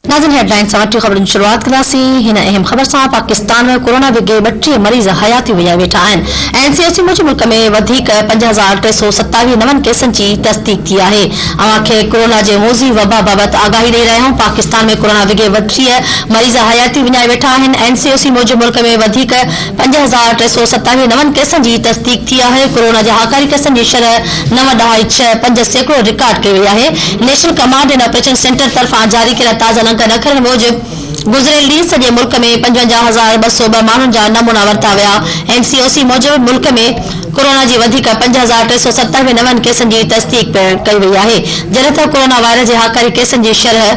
नाज़रीन हेडलाइन सां वठी ख़बरुनि जी शुरूआत कंदासीं। हिन अहम ख़बर सां पाकिस्तान में कोरोना विगे 32 मरीज़ हयाती विञाए वेठा आहिनि। एनसीओसी मूजिबि मुल्क में वधीक 5327 नवनि केसनि जी तस्दीक थी आहे। अवांखे कोरोना जे मोज़ी वबा बाबति आगाही ॾेई रहिया आहियूं। पाकिस्तान में कोरोना विगे 32 मरीज़ हयाती विञाए वेठा आहिनि। एनसीओसी मूजिबि मुल्क में वधीक 5327 नवनि केसनि जी तस्दीक थी आहे। कोरोना जे हाकारी केसनि जी शरह 9.65% रिकॉर्ड कई वई आहे। National command and operation centre तरफ़ां जारी कयल ताज़ा अखरनि मूजिबि गुज़िरियल ॾींहुं सॼे मुल्क में 55,202 माण्हुनि जा नमूना वरिता विया। एनसीओसी मूजिबि मुल्क में कोरोना जी वधीक 5,397 नवनि केसनि जी तस्दीक कई वई आहे, जॾहिं त कोरोना वायरस जे हाकारी केसनि जी शरह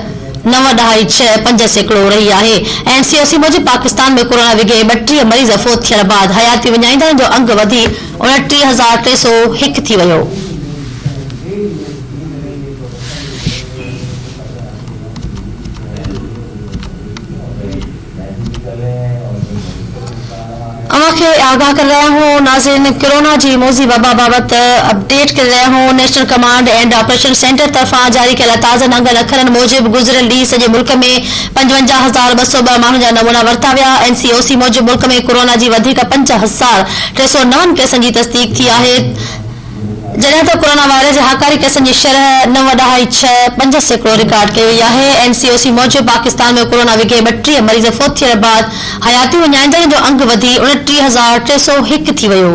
9.65% रही आहे। एनसीओसी मूजिबि पाकिस्तान में कोरोना विगे 32 मरीज़ फोत थियण बाद हयाती विञाईंदड़ जो अंग वधी 29,301 थी वियो। अवांखे आगाह कर रहा हूँ। नाज़रीन, कोरोना जी मोज़ी वबा बाबत अपडेट कर रहा हूँ। National command and operation centre तरफा जारी कयल ताज़ा अखरनि मूजिबि गुज़िरियल ॾींहुं सॼे मुल्क में 55,202 माण्हुनि जा नमूना वरिता विया। एनसीओसी मूजिबि मुल्क में कोरोना जी वधीक 5,309 केसनि जी तस्दीक थी आहे, जॾहिं त कोरोना वायरस जे हाकारी केसनि जी शरह 9.65% रिकॉर्ड कई वई आहे। एनसीओसी मूजिबि पाकिस्तान में कोरोना विगे 32 मरीज़ फोत थियण बाद हयाती विञाईंदड़ जो अंग वधी 29,301 थी वियो।